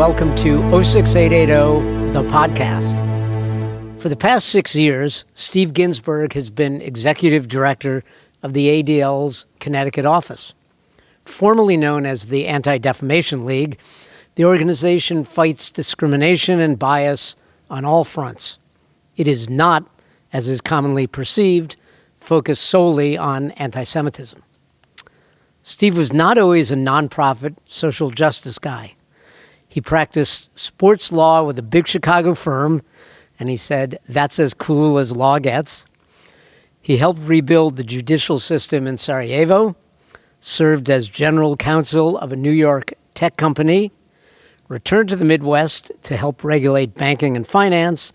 welcome to 06880, the podcast. For the past 6 years, Steve Ginsburg has been executive director of the ADL's Connecticut office. Formerly known as the Anti-Defamation League, the organization fights discrimination and bias on all fronts. It is not, as is commonly perceived, focused solely on anti-Semitism. Steve was not always a nonprofit social justice guy. He practiced sports law with a big Chicago firm, and he said, that's as cool as law gets. He helped rebuild the judicial system in Sarajevo, served as general counsel of a New York tech company, returned to the Midwest to help regulate banking and finance,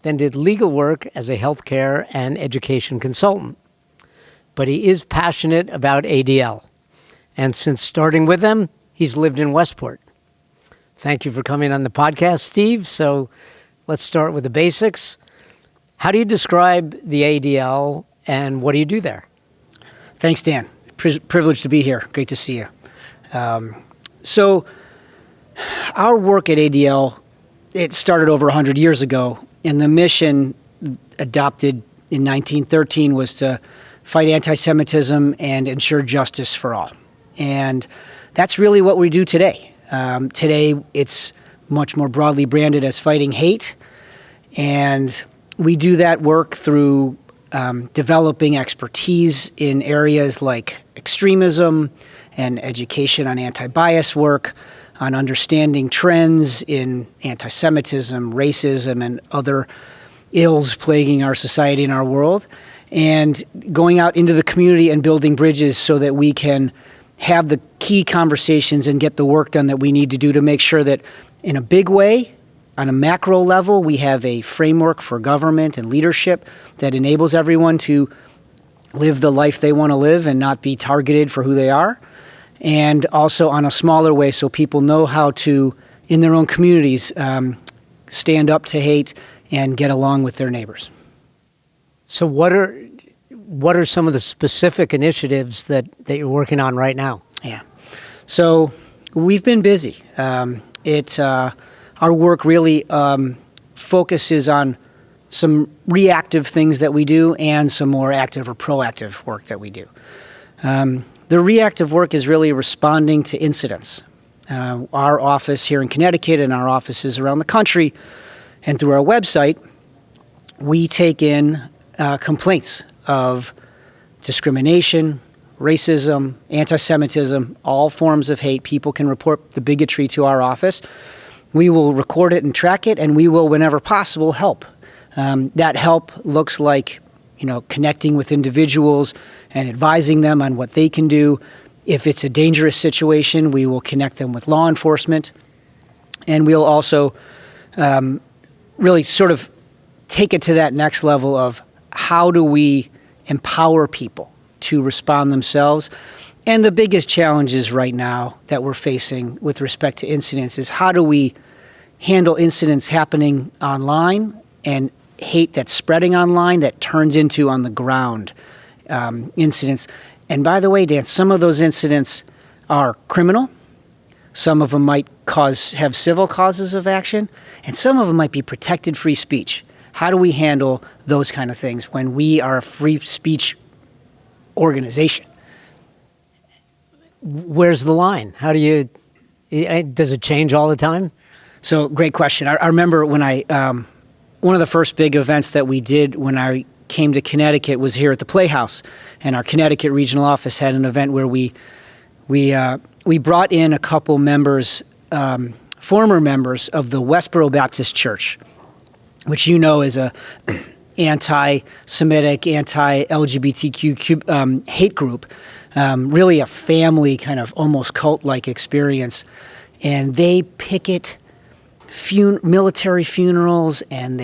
then did legal work as a healthcare and education consultant. But he is passionate about ADL. And since starting with them, he's lived in Westport. Thank you for coming on the podcast, Steve. So let's start with the basics. How do you describe the ADL and what do you do there? Thanks, Dan. Privileged to be here. Great to see you. So our work at ADL, it started over 100 years ago, and the mission adopted in 1913 was to fight anti-Semitism and ensure justice for all. And that's really what we do today. Today, it's much more broadly branded as fighting hate, and we do that work through developing expertise in areas like extremism and education on anti-bias work, on understanding trends in anti-Semitism, racism, and other ills plaguing our society and our world, and going out into the community and building bridges so that we can have the key conversations and get the work done that we need to do to make sure that in a big way, on a macro level, we have a framework for government and leadership that enables everyone to live the life they want to live and not be targeted for who they are. And also on a smaller way so people know how to, in their own communities, stand up to hate and get along with their neighbors. So what are some of the specific initiatives that you're working on right now? Yeah. So we've been busy. Our work really focuses on some reactive things that we do and some more active or proactive work that we do. The reactive work is really responding to incidents. Our office here in Connecticut and our offices around the country and through our website, we take in complaints of discrimination, racism, anti-Semitism, all forms of hate. People can report the bigotry to our office. We will record it and track it, and we will, whenever possible, help. That help looks like, connecting with individuals and advising them on what they can do. If it's a dangerous situation, we will connect them with law enforcement. And we'll also really sort of take it to that next level of how do we empower people to respond themselves. And the biggest challenges right now that we're facing with respect to incidents is how do we handle incidents happening online and hate that's spreading online that turns into on the ground incidents. And by the way, Dan, some of those incidents are criminal. Some of them might have civil causes of action, and some of them might be protected free speech. How do we handle those kind of things when we are a free speech organization? Where's the line? Does it change all the time? So great question. I remember when one of the first big events that we did when I came to Connecticut was here at the Playhouse, and our Connecticut regional office had an event where we brought in a couple members, former members of the Westboro Baptist Church, which is a anti-Semitic, anti-LGBTQ hate group, really a family kind of almost cult-like experience. And they picket military funerals and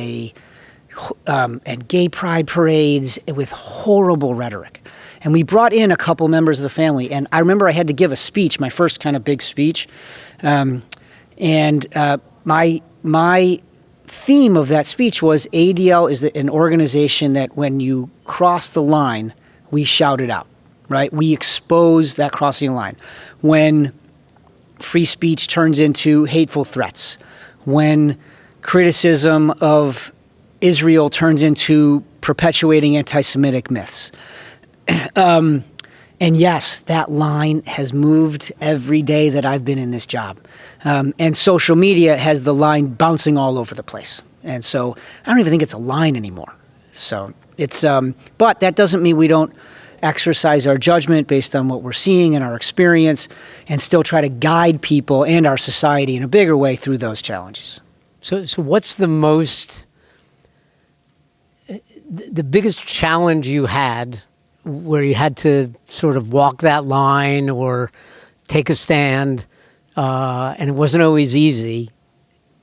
and gay pride parades with horrible rhetoric. And we brought in a couple members of the family. And I remember I had to give a speech, my first kind of big speech. My theme of that speech was ADL is an organization that when you cross the line, we shout it out, right? We expose that crossing line. When free speech turns into hateful threats, when criticism of Israel turns into perpetuating anti-Semitic myths. And yes, that line has moved every day that I've been in this job. And social media has the line bouncing all over the place. And so I don't even think it's a line anymore. So it's, but that doesn't mean we don't exercise our judgment based on what we're seeing and our experience, and still try to guide people and our society in a bigger way through those challenges. So what's the biggest challenge you had where you had to sort of walk that line or take a stand, and it wasn't always easy,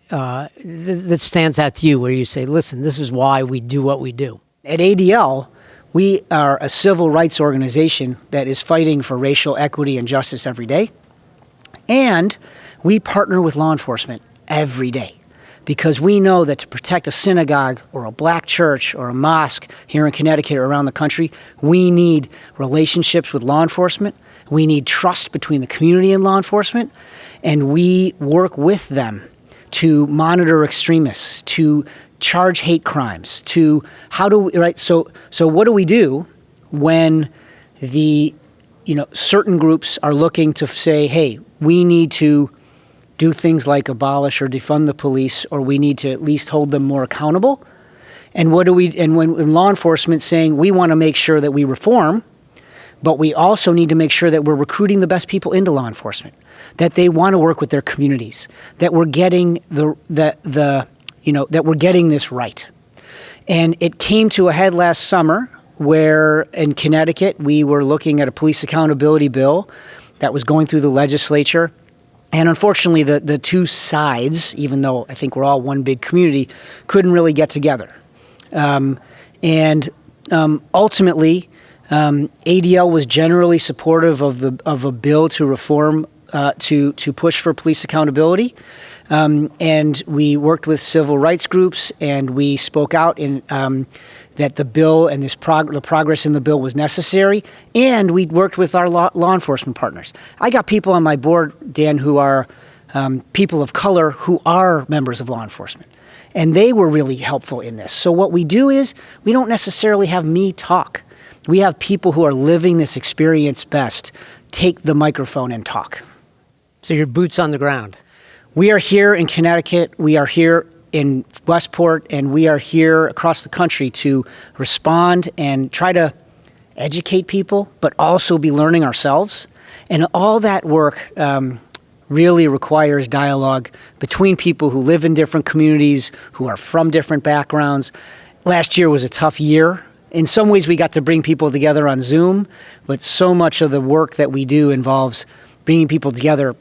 that stands out to you, where you say, listen, this is why we do what we do? At ADL, we are a civil rights organization that is fighting for racial equity and justice every day. And we partner with law enforcement every day, because we know that to protect a synagogue or a black church or a mosque here in Connecticut or around the country, we need relationships with law enforcement. We need trust between the community and law enforcement. And we work with them to monitor extremists, to charge hate crimes, to how do we, right? So what do we do when the, certain groups are looking to say, hey, we need to do things like abolish or defund the police, or we need to at least hold them more accountable? And when law enforcement saying we want to make sure that we reform, but we also need to make sure that we're recruiting the best people into law enforcement, that they want to work with their communities, that we're getting that we're getting this right. And it came to a head last summer where in Connecticut we were looking at a police accountability bill that was going through the legislature. And unfortunately, the two sides, even though I think we're all one big community, couldn't really get together. Ultimately, ADL was generally supportive of a bill to reform, to push for police accountability. And we worked with civil rights groups, and we spoke out in that the bill and the progress in the bill was necessary. And we worked with our law enforcement partners. I got people on my board, Dan, who are people of color who are members of law enforcement. And they were really helpful in this. So what we do is we don't necessarily have me talk. We have people who are living this experience best take the microphone and talk. So you're boots on the ground. We are here in Connecticut, we are here in Westport, and we are here across the country to respond and try to educate people, but also be learning ourselves. And all that work really requires dialogue between people who live in different communities, who are from different backgrounds. Last year was a tough year. In some ways, we got to bring people together on Zoom, but so much of the work that we do involves bringing people together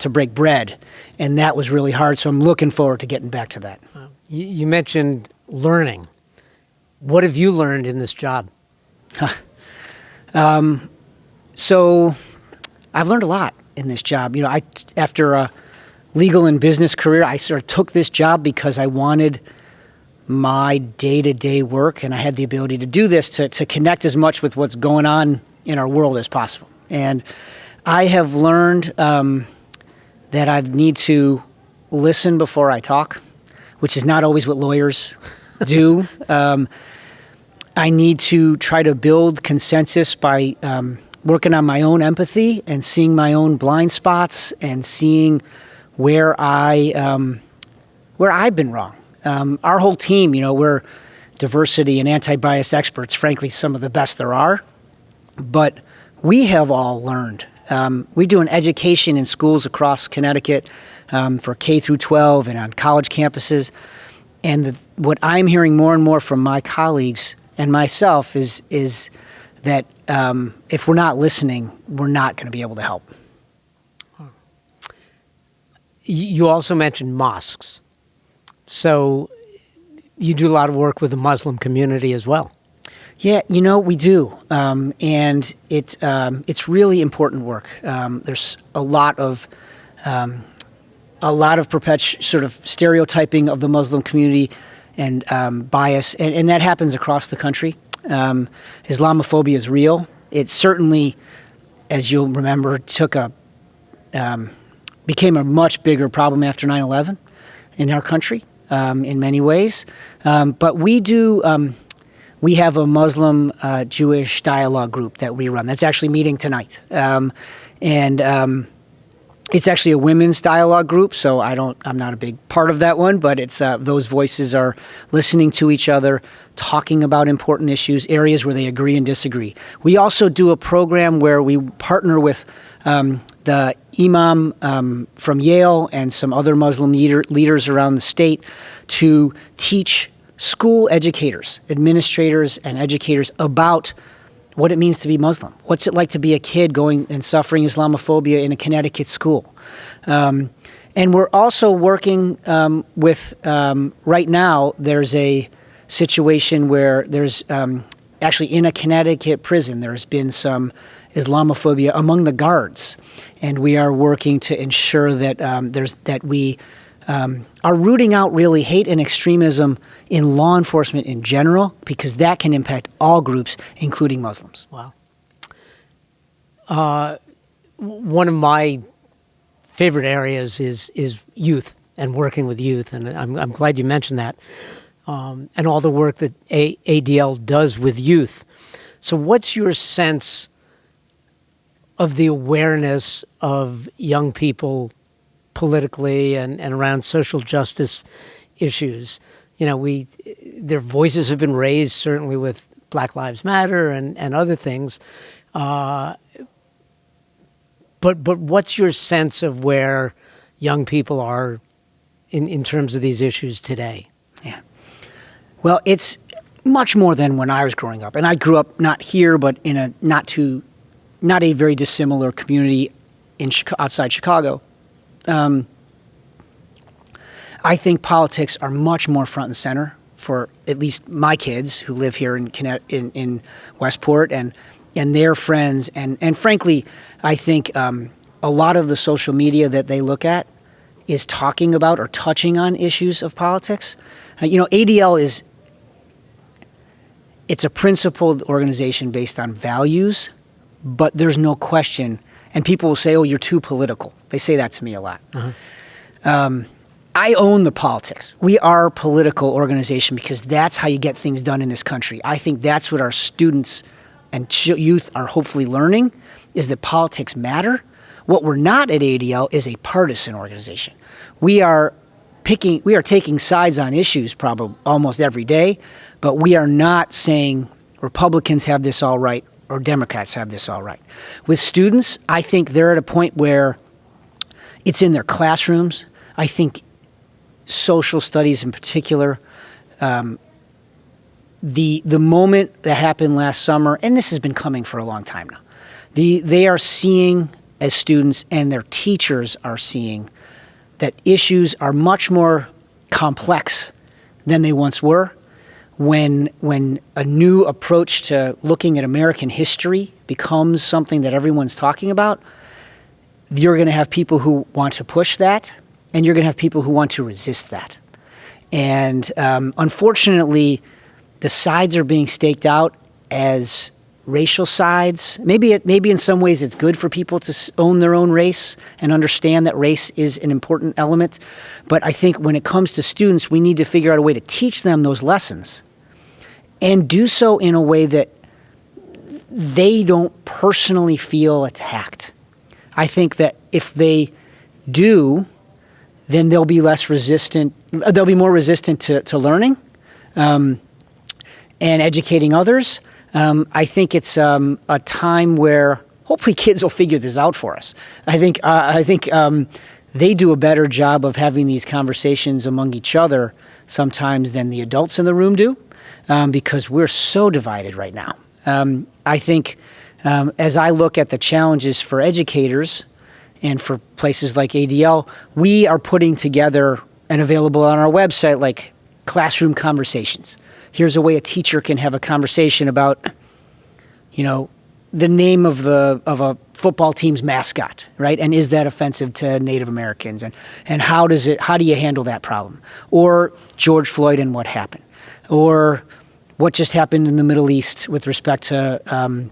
to break bread, and that was really hard. So I'm looking forward to getting back to that. You mentioned learning. What have you learned in this job? So I've learned a lot in this job. After a legal and business career, I sort of took this job because I wanted my day-to-day work, and I had the ability to do this to connect as much with what's going on in our world as possible. And I have learned that I need to listen before I talk, which is not always what lawyers do. I need to try to build consensus by working on my own empathy and seeing my own blind spots and seeing where I've been wrong. Our whole team, we're diversity and anti-bias experts, frankly, some of the best there are. But we have all learned. We do an education in schools across Connecticut for K through 12 and on college campuses. And what I'm hearing more and more from my colleagues and myself is that if we're not listening, we're not going to be able to help. You also mentioned mosques. So you do a lot of work with the Muslim community as well. Yeah, we do, and it's really important work. There's a lot of sort of stereotyping of the Muslim community and bias, and that happens across the country. Islamophobia is began became a much bigger problem after 9/11 in our country in many ways. But we have a Muslim Jewish dialogue group that we run that's actually meeting tonight. It's actually a women's dialogue group, so I'm not a big part of that one, but it's those voices are listening to each other, talking about important issues, areas where they agree and disagree. We also do a program where we partner with the imam from Yale and some other Muslim leaders around the state to teach school educators, administrators, and educators about what it means to be Muslim. What's it like to be a kid going and suffering Islamophobia in a Connecticut school? And we're also working with, right now, there's a situation where there's actually in a Connecticut prison, there's been some Islamophobia among the guards. And we are working to ensure that we are rooting out really hate and extremism in law enforcement in general, because that can impact all groups, including Muslims. Wow. One of my favorite areas is youth and working with youth, and I'm glad you mentioned that, and all the work that ADL does with youth. So what's your sense of the awareness of young people politically and around social justice issues? You know, their voices have been raised, certainly with Black Lives Matter and other things. But what's your sense of where young people are in terms of these issues today? Yeah. Well, it's much more than when I was growing up. And I grew up not here, but in a not a very dissimilar community outside Chicago. I think politics are much more front and center for at least my kids who live here in Westport and their friends. And frankly, I think a lot of the social media that they look at is talking about or touching on issues of politics. ADL it's a principled organization based on values, but there's no question. And people will say, oh, you're too political. They say that to me a lot. Uh-huh. I own the politics. We are a political organization because that's how you get things done in this country. I think that's what our students and youth are hopefully learning, is that politics matter. What we're not at ADL is a partisan organization. We are taking sides on issues probably almost every day, but we are not saying Republicans have this all right or Democrats have this all right. With students, I think they're at a point where it's in their classrooms. I think social studies in particular, the moment that happened last summer, and this has been coming for a long time now, they are seeing, as students and their teachers are seeing, that issues are much more complex than they once were. When a new approach to looking at American history becomes something that everyone's talking about, you're going to have people who want to push that, and you're going to have people who want to resist that. And unfortunately, the sides are being staked out as racial sides. Maybe in some ways it's good for people to own their own race and understand that race is an important element. But I think when it comes to students, we need to figure out a way to teach them those lessons and do so in a way that they don't personally feel attacked. I think that if they do, then they'll be less resistant. They'll be more resistant to learning and educating others. I think it's a time where hopefully kids will figure this out for us. I think they do a better job of having these conversations among each other sometimes than the adults in the room do, because we're so divided right now. I think as I look at the challenges for educators and for places like ADL, we are putting together and available on our website like classroom conversations. Here's a way a teacher can have a conversation about, the name of a football team's mascot, right? And is that offensive to Native Americans? And how do you handle that problem? Or George Floyd and what happened? Or what just happened in the Middle East with respect to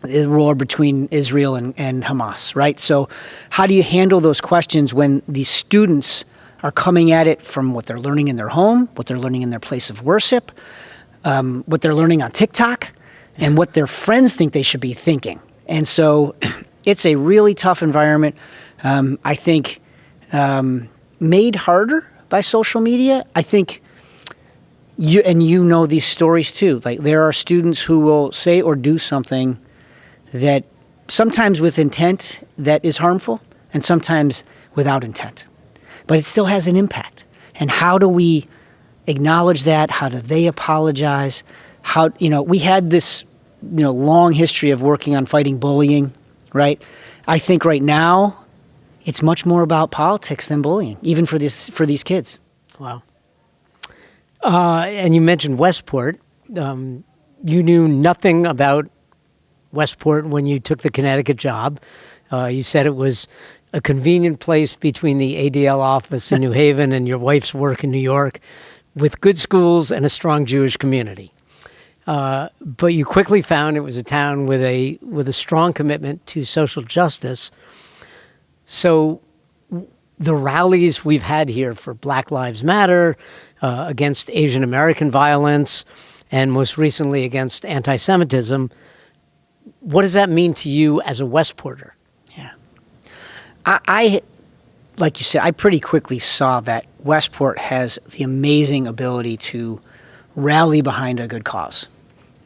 the war between Israel and Hamas, right? So how do you handle those questions when these students are coming at it from what they're learning in their home, what they're learning in their place of worship, what they're learning on TikTok, and what their friends think they should be thinking? And so it's a really tough environment, I think, made harder by social media. I think you know these stories too. Like, there are students who will say or do something that sometimes with intent that is harmful and sometimes without intent. But it still has an impact. And how do we acknowledge that? How do they apologize? We had this, long history of working on fighting bullying, right? I think right now it's much more about politics than bullying, even for these kids. Wow. And you mentioned Westport. You knew nothing about Westport when you took the Connecticut job. You said it was a convenient place between the ADL office in New Haven and your wife's work in New York, with good schools and a strong Jewish community. But you quickly found it was a town with a strong commitment to social justice. So the rallies we've had here for Black Lives Matter, against Asian American violence, and most recently against anti-Semitism, what does that mean to you as a Westporter? Yeah. I like you said, I pretty quickly saw that Westport has the amazing ability to rally behind a good cause,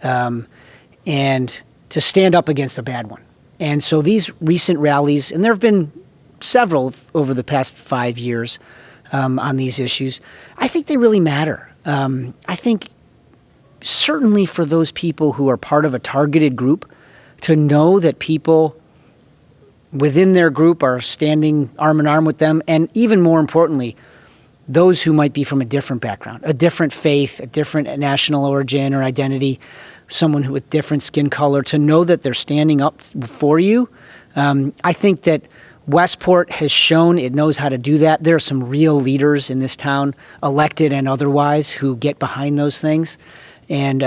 and to stand up against a bad one. And so these recent rallies, and there have been several over the past 5 years on these issues, I think they really matter. I think certainly for those people who are part of a targeted group, to know that people within their group are standing arm in arm with them, and even more importantly, those who might be from a different background, a different faith, a different national origin or identity, someone with different skin color, to know that they're standing up for you. I think that Westport has shown it knows how to do that. There are some real leaders in this town, elected and otherwise, who get behind those things. And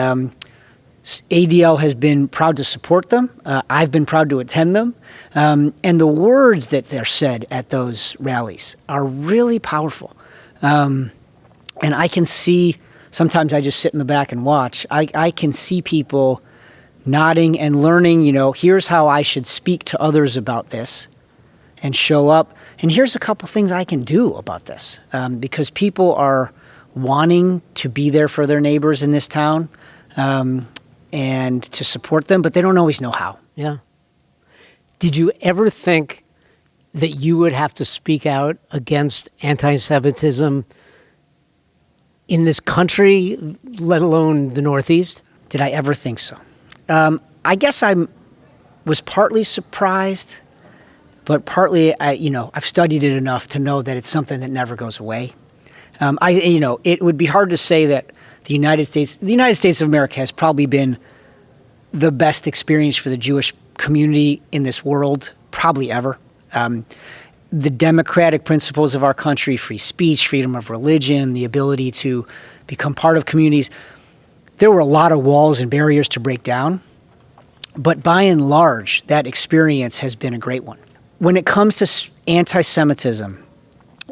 ADL has been proud to support them. I've been proud to attend them. And the words that they're said at those rallies are really powerful. And I can see, sometimes I just sit in the back and watch. I can see people nodding and learning, here's how I should speak to others about this and show up. And here's a couple things I can do about this, because people are wanting to be there for their neighbors in this town, and to support them, but they don't always know how. Yeah. Did you ever think that you would have to speak out against anti-Semitism in this country, let alone the Northeast? Did I ever think so? I guess I was partly surprised, but partly, I've studied it enough to know that it's something that never goes away. It would be hard to say that the United States of America has probably been the best experience for the Jewish community in this world, probably ever. The democratic principles of our country, free speech, freedom of religion, the ability to become part of communities, there were a lot of walls and barriers to break down. But by and large, that experience has been a great one. When it comes to anti-Semitism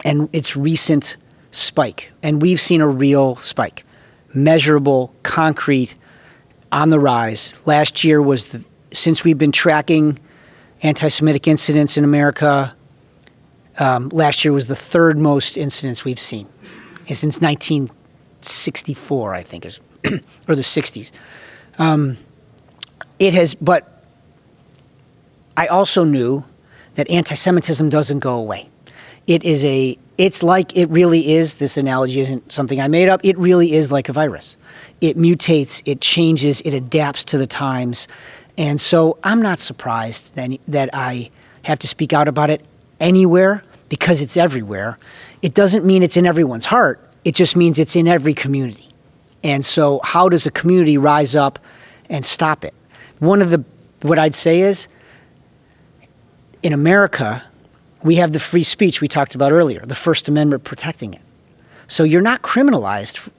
and its recent spike, and we've seen a real spike, measurable, concrete, on the rise. Last year was, since we've been tracking anti-Semitic incidents in America, last year was the third most incidents we've seen. And since 1964, I think, or the 60s. But I also knew that anti-Semitism doesn't go away. It's like, it really is, this analogy isn't something I made up, it really is like a virus. It mutates, it changes, it adapts to the times. And so I'm not surprised that I have to speak out about it anywhere, because it's everywhere. It doesn't mean it's in everyone's heart, it just means it's in every community. And so how does a community rise up and stop it? What I'd say is, in America, we have the free speech we talked about earlier, the First Amendment protecting it. So you're not criminalized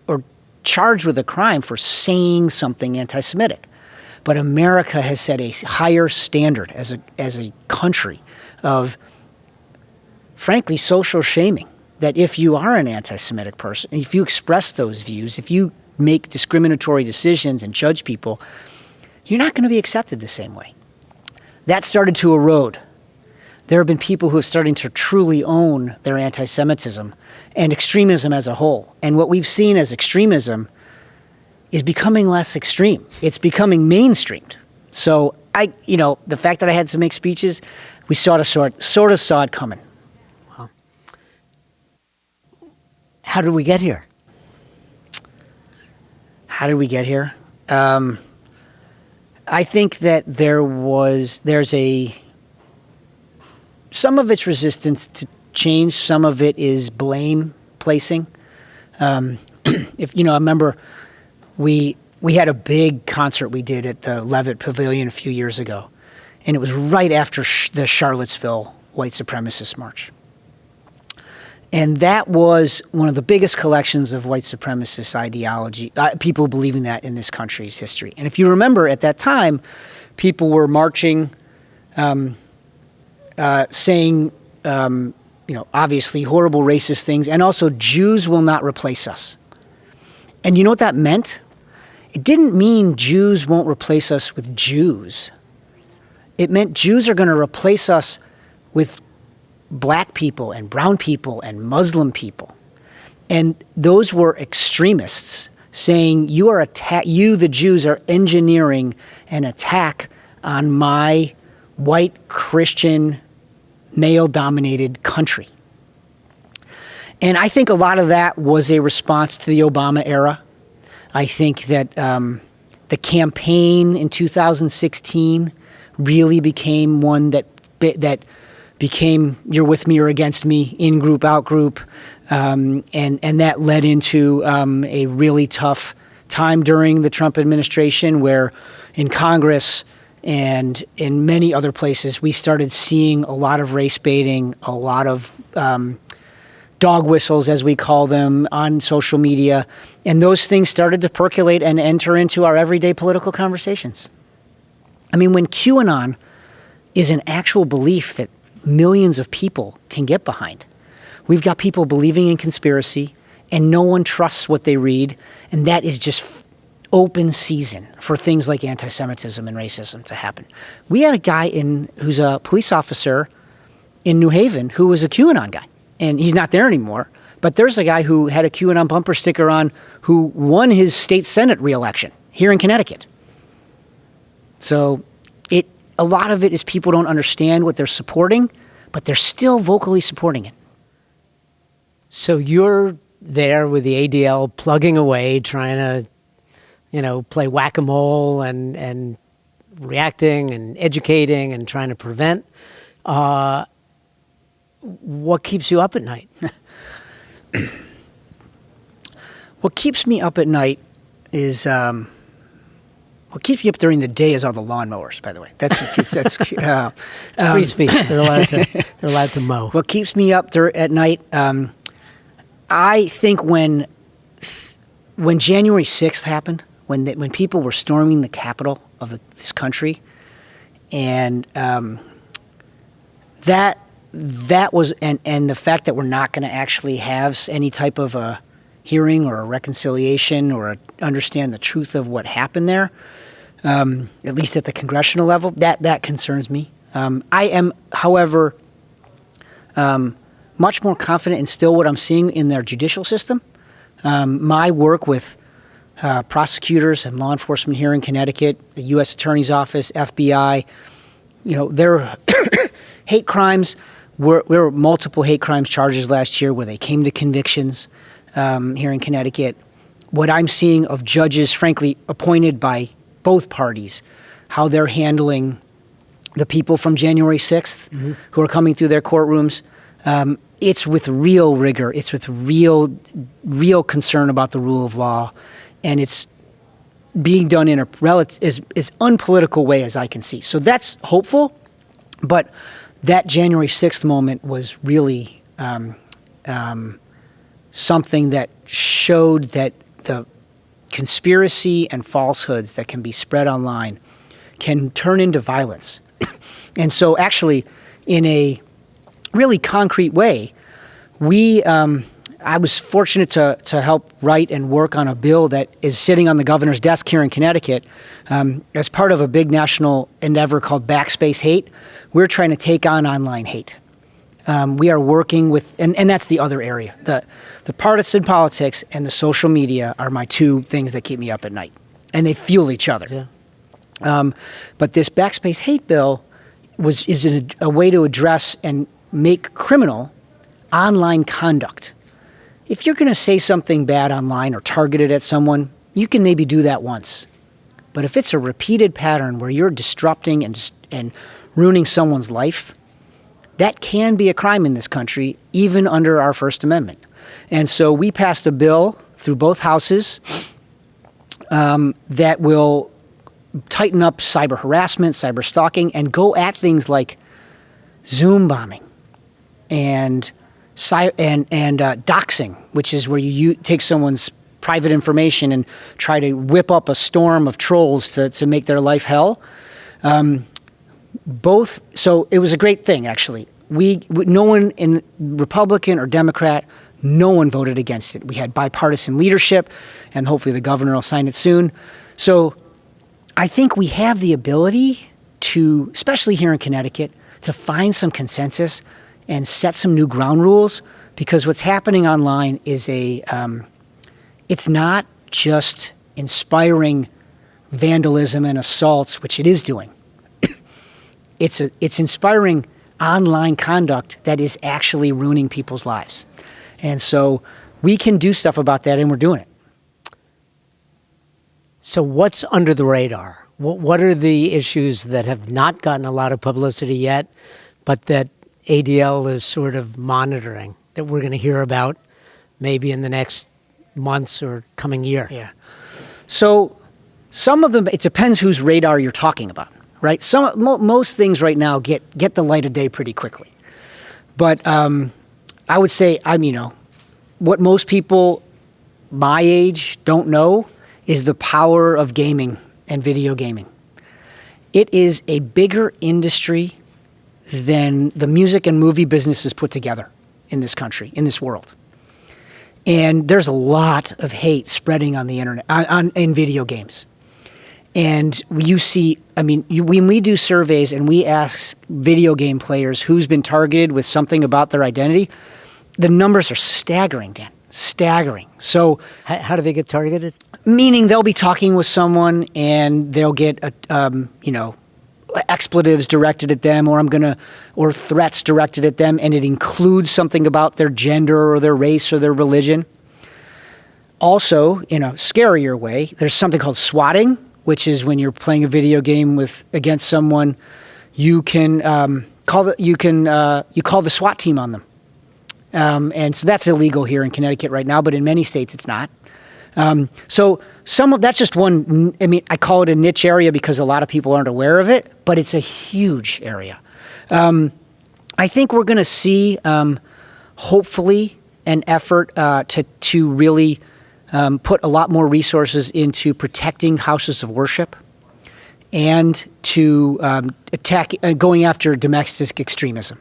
or charged with a crime for saying something anti-Semitic. But America has set a higher standard as a country of, frankly, social shaming. That if you are an anti-Semitic person, if you express those views, if you make discriminatory decisions and judge people, you're not going to be accepted the same way. That started to erode. There have been people who are starting to truly own their anti-Semitism and extremism as a whole. And what we've seen as extremism is becoming less extreme. It's becoming mainstreamed. So the fact that I had to make speeches, we sort of saw it coming. Wow. How did we get here? How did we get here? I think that some of it's resistance to change, some of it is blame placing. I remember we had a big concert we did at the Levitt Pavilion a few years ago, and it was right after the Charlottesville white supremacist march. And that was one of the biggest collections of white supremacist ideology, people believing that in this country's history. And if you remember, at that time, people were marching, saying, obviously horrible racist things, and also Jews will not replace us. And you know what that meant? It didn't mean Jews won't replace us with Jews. It meant Jews are going to replace us with black people and brown people and Muslim people. And those were extremists saying you, the Jews, are engineering an attack on my white Christian male-dominated country. And I think a lot of that was a response to the Obama era. I think that the campaign in 2016 really became one that became you're with me or against me, in group, out group, and that led into a really tough time during the Trump administration, where in Congress and in many other places we started seeing a lot of race baiting, a lot of dog whistles, as we call them, on social media, and those things started to percolate and enter into our everyday political conversations. I mean, when QAnon is an actual belief that millions of people can get behind. We've got people believing in conspiracy, and no one trusts what they read, and that is just open season for things like anti-Semitism and racism to happen. We had a guy who's a police officer in New Haven who was a QAnon guy, and he's not there anymore, but there's a guy who had a QAnon bumper sticker on who won his state Senate re-election here in Connecticut. So a lot of it is people don't understand what they're supporting, but they're still vocally supporting it. So you're there with the ADL plugging away, trying to, play whack-a-mole and reacting and educating and trying to prevent. What keeps you up at night? What keeps me up at night is... what keeps me up during the day is all the lawnmowers, by the way. That's free speech. They're allowed to mow. What keeps me up at night, I think when January 6th happened, when people were storming the Capitol of this country, and that was and the fact that we're not going to actually have any type of a hearing or a reconciliation or understand the truth of what happened there, at least at the congressional level, that concerns me. I am, however, much more confident in still what I'm seeing in their judicial system. My work with prosecutors and law enforcement here in Connecticut, the U.S. Attorney's Office, FBI, their hate crimes. There were multiple hate crimes charges last year where they came to convictions here in Connecticut. What I'm seeing of judges, frankly, appointed by both parties, how they're handling the people from January 6th who are coming through their courtrooms, it's with real rigor. It's with real concern about the rule of law, and it's being done in a as unpolitical way as I can see. So that's hopeful, but that January 6th moment was really something that showed that the conspiracy and falsehoods that can be spread online can turn into violence. And so actually, in a really concrete way, I was fortunate to help write and work on a bill that is sitting on the governor's desk here in Connecticut as part of a big national endeavor called Backspace Hate. We're trying to take on online hate. We are working with, and that's the other area. The partisan politics and the social media are my two things that keep me up at night, and they fuel each other. Yeah. But this Backspace Hate bill is a way to address and make criminal online conduct. If you're going to say something bad online or target it at someone, you can maybe do that once. But if it's a repeated pattern where you're disrupting and ruining someone's life, that can be a crime in this country, even under our First Amendment. And so we passed a bill through both houses that will tighten up cyber harassment, cyber stalking, and go at things like Zoom bombing and doxing, which is where you take someone's private information and try to whip up a storm of trolls to make their life hell. So it was a great thing, actually. No one in Republican or Democrat, no one voted against it. We had bipartisan leadership, and hopefully the governor will sign it soon. So I think we have the ability to, especially here in Connecticut, to find some consensus and set some new ground rules, because what's happening online is it's not just inspiring vandalism and assaults, which it is doing. It's inspiring online conduct that is actually ruining people's lives. And so we can do stuff about that, and we're doing it. So what's under the radar? What are the issues that have not gotten a lot of publicity yet, but that ADL is sort of monitoring, that we're going to hear about maybe in the next months or coming year? Yeah. So some of them, it depends whose radar you're talking about, right? Most things right now get the light of day pretty quickly. But I would say, what most people my age don't know is the power of gaming and video gaming. It is a bigger industry than the music and movie businesses put together in this country, in this world. And there's a lot of hate spreading on the internet, in video games. And you see, when we do surveys and we ask video game players who's been targeted with something about their identity, the numbers are staggering, Dan. Staggering. So how do they get targeted? Meaning they'll be talking with someone and they'll get expletives directed at them, or threats directed at them, and it includes something about their gender or their race or their religion. Also, in a scarier way, there's something called swatting, which is when you're playing a video game against someone, you can call the SWAT team on them. And so that's illegal here in Connecticut right now, but in many states it's not. So that's just one. I call it a niche area because a lot of people aren't aware of it, but it's a huge area. I think we're going to see, hopefully, an effort to really put a lot more resources into protecting houses of worship and to going after domestic extremism.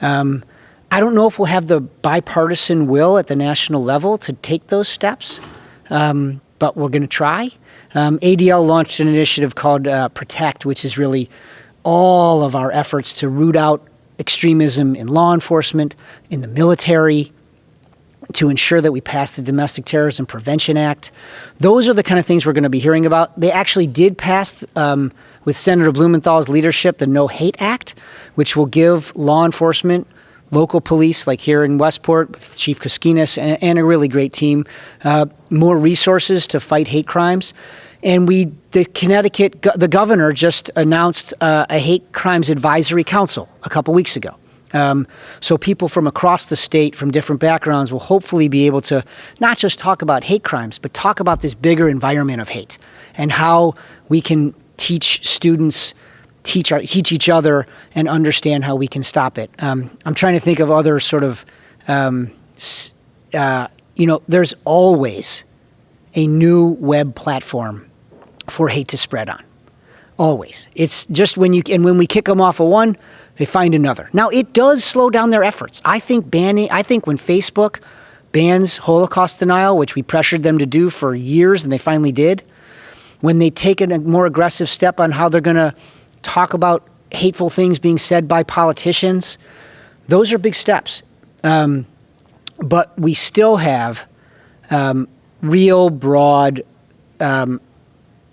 I don't know if we'll have the bipartisan will at the national level to take those steps, but we're going to try. ADL launched an initiative called Protect, which is really all of our efforts to root out extremism in law enforcement, in the military, to ensure that we pass the Domestic Terrorism Prevention Act. Those are the kind of things we're going to be hearing about. They actually did pass, with Senator Blumenthal's leadership, the No Hate Act, which will give law enforcement, local police, like here in Westport with Chief Koskinas and a really great team, more resources to fight hate crimes. And the governor just announced a hate crimes advisory council a couple weeks ago. So people from across the state, from different backgrounds, will hopefully be able to not just talk about hate crimes, but talk about this bigger environment of hate and how we can teach students, teach each other, and understand how we can stop it. I'm trying to think of other sort of, there's always a new web platform for hate to spread on. Always. It's just when we kick them off of one, they find another. Now, it does slow down their efforts. I think when Facebook bans Holocaust denial, which we pressured them to do for years and they finally did, when they take a more aggressive step on how they're going to talk about hateful things being said by politicians, those are big steps. But we still have real broad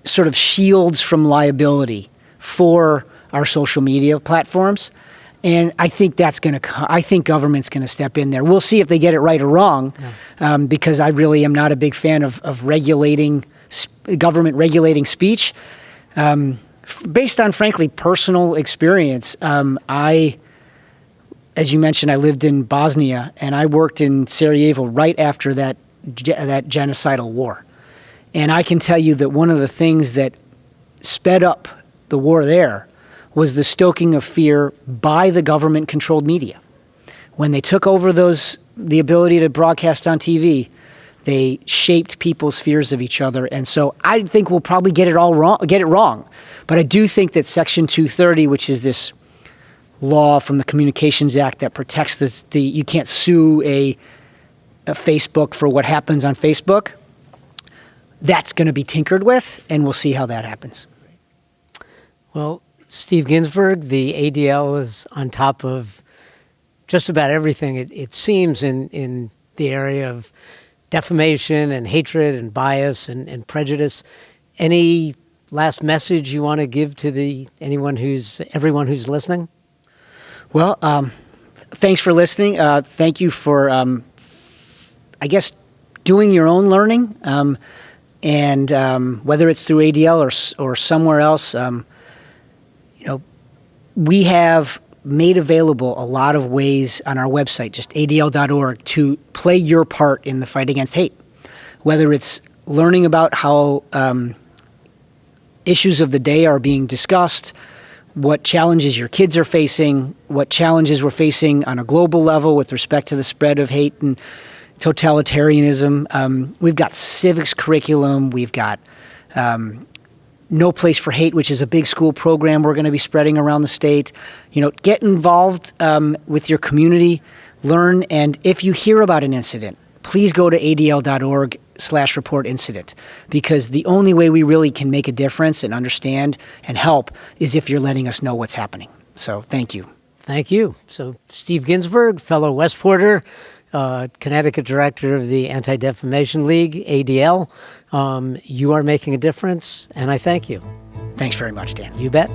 sort of shields from liability for our social media platforms. And I think I think government's going to step in there. We'll see if they get it right or wrong, because I really am not a big fan of government regulating speech. Based on, frankly, personal experience, as you mentioned, I lived in Bosnia, and I worked in Sarajevo right after that genocidal war. And I can tell you that one of the things that sped up the war there was the stoking of fear by the government-controlled media. When they took over the ability to broadcast on TV, they shaped people's fears of each other. And so I think we'll probably get it wrong. But I do think that Section 230, which is this law from the Communications Act that protects you can't sue a Facebook for what happens on Facebook, that's going to be tinkered with, and we'll see how that happens. Well, Steve Ginsburg, the ADL is on top of just about everything, it seems, in the area of defamation and hatred and bias and prejudice. Any last message you want to give to everyone who's listening? Well, thanks for listening. Thank you for, doing your own learning. And whether it's through ADL or somewhere else, we have made available a lot of ways on our website, just adl.org, to play your part in the fight against hate. Whether it's learning about how issues of the day are being discussed, what challenges your kids are facing, what challenges we're facing on a global level with respect to the spread of hate and totalitarianism. We've got civics curriculum. We've got No Place for Hate, which is a big school program we're going to be spreading around the state. Get involved with your community, learn, and if you hear about an incident, please go to adl.org/report incident, because the only way we really can make a difference and understand and help is if you're letting us know what's happening. So thank you. Thank you. So Steve Ginsburg, fellow Westporter, Connecticut director of the Anti-Defamation League, ADL. You are making a difference, and I thank you. Thanks very much, Dan. You bet.